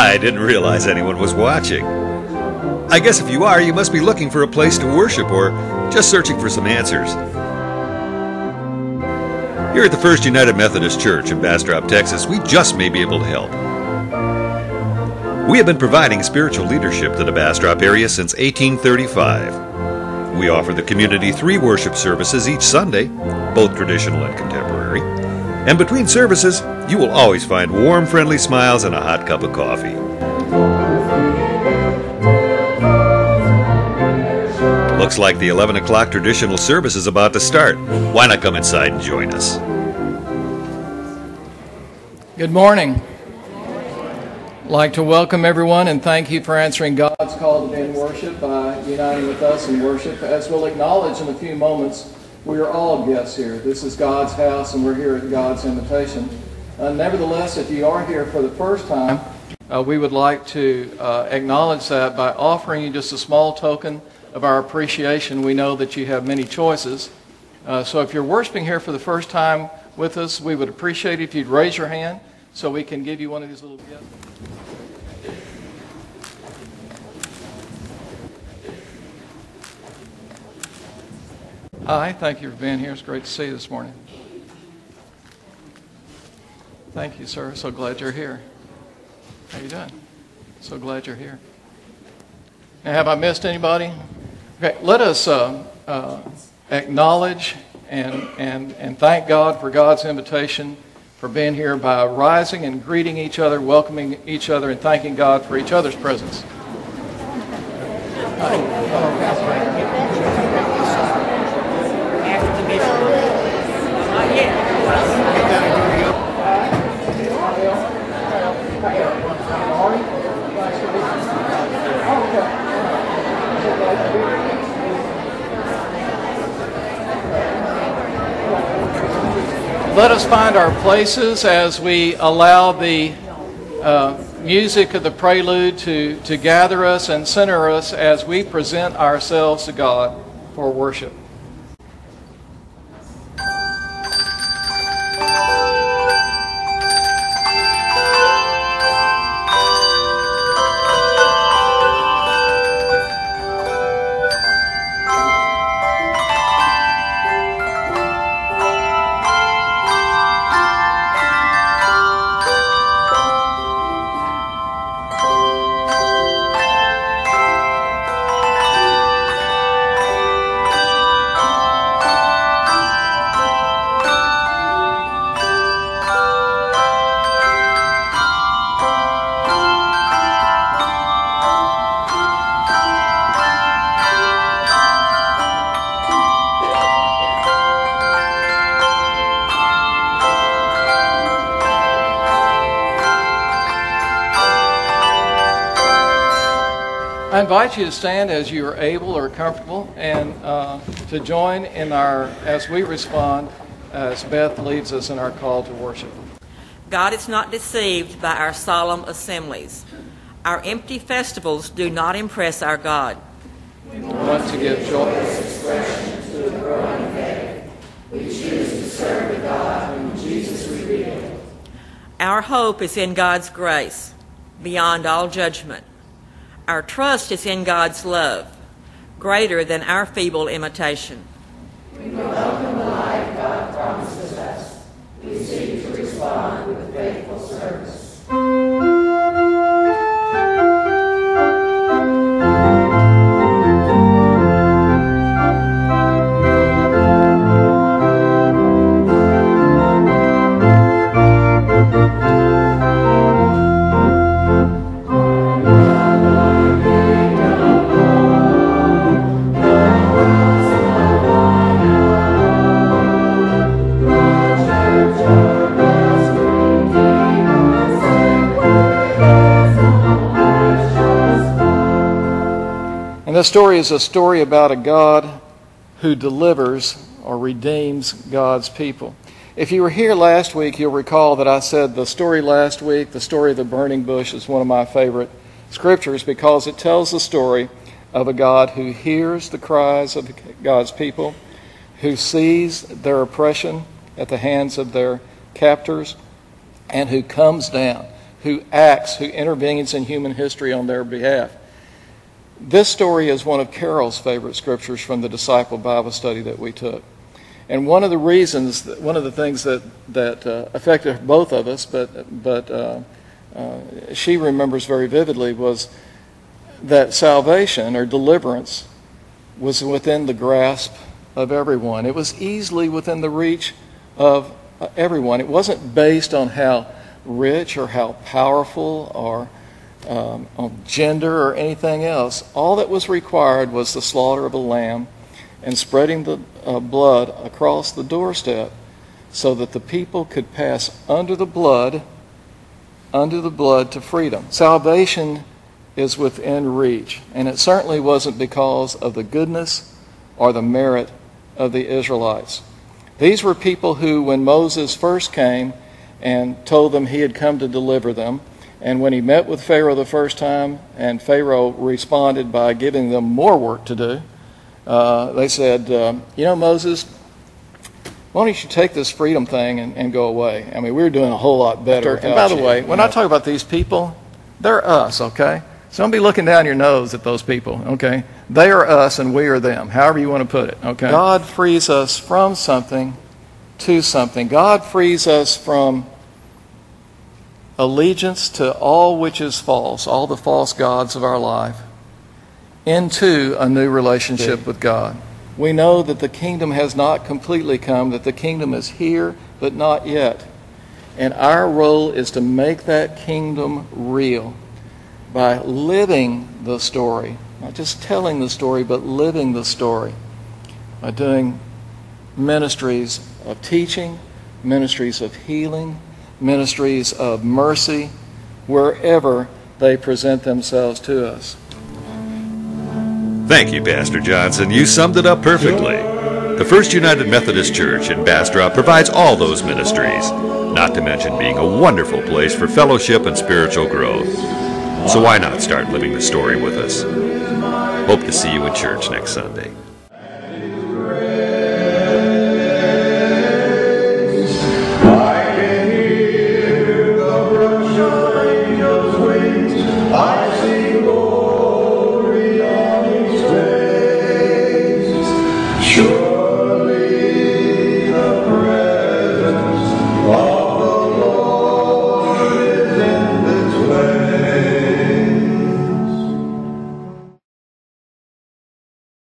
I didn't realize anyone was watching. I guess if you are, you must be looking for a place to worship or just searching for some answers. Here at the First United Methodist Church in Bastrop, Texas, we just may be able to help. We have been providing spiritual leadership to the Bastrop area since 1835. We offer the community 3 worship services each Sunday, both traditional and contemporary. And between services, you will always find warm, friendly smiles and a hot cup of coffee. Looks like the 11 o'clock traditional service is about to start. Why not come inside and join us? Good morning. I'd like to welcome everyone and thank you for answering God's call to be in worship by uniting with us in worship. As we'll acknowledge in a few moments, we are all guests here. This is God's house and we're here at God's invitation. Nevertheless, if you are here for the first time, we would like to acknowledge that by offering you just a small token of our appreciation. We know that you have many choices. So if you're worshiping here for the first time with us, we would appreciate it if you'd raise your hand so we can give you one of these little gifts. Hi, thank you for being here. It's great to see you this morning. Thank you, sir. So glad you're here. How you doing? So glad you're here. Now, have I missed anybody? Okay, let us acknowledge and thank God for God's invitation for being here by rising and greeting each other, welcoming each other, and thanking God for each other's presence. Let us find our places as we allow the music of the prelude to gather us and center us as we present ourselves to God for worship. I invite you to stand as you are able or comfortable and to join in as we respond as Beth leads us in our call to worship. God is not deceived by our solemn assemblies. Our empty festivals do not impress our God. We want to give joyous expression to the growing faith. We choose to serve the God whom Jesus revealed. Our hope is in God's grace, beyond all judgment. Our trust is in God's love, greater than our feeble imitation. We welcome the life God promises us. We seek to respond with faithful service. This story is a story about a God who delivers or redeems God's people. If you were here last week, you'll recall that I said the story last week, the story of the burning bush, is one of my favorite scriptures because it tells the story of a God who hears the cries of God's people, who sees their oppression at the hands of their captors, and who comes down, who acts, who intervenes in human history on their behalf. This story is one of Carol's favorite scriptures from the disciple Bible study that we took. And one of the reasons, one of the things that affected both of us, but she remembers very vividly, was that salvation or deliverance was within the grasp of everyone. It was easily within the reach of everyone. It wasn't based on how rich or how powerful or on gender or anything else. All that was required was the slaughter of a lamb and spreading the blood across the doorstep so that the people could pass under the blood to freedom. Salvation is within reach, and it certainly wasn't because of the goodness or the merit of the Israelites. These were people who, when Moses first came and told them he had come to deliver them, and when he met with Pharaoh the first time, and Pharaoh responded by giving them more work to do, they said, Moses, why don't you take this freedom thing and go away? I mean, we're doing a whole lot better. And by the way, when I talk about these people, they're us, okay? So don't be looking down your nose at those people, okay? They are us and we are them, however you want to put it, okay? God frees us from something to something. God frees us from allegiance to all which is false, all the false gods of our life, into a new relationship with God. We know that the kingdom has not completely come, that the kingdom is here, but not yet. And our role is to make that kingdom real by living the story, not just telling the story, but living the story, by doing ministries of teaching, ministries of healing, ministries of mercy, wherever they present themselves to us. Thank you, Pastor Johnson. You summed it up perfectly. The First United Methodist Church in Bastrop provides all those ministries, not to mention being a wonderful place for fellowship and spiritual growth. So why not start living the story with us? Hope to see you in church next Sunday.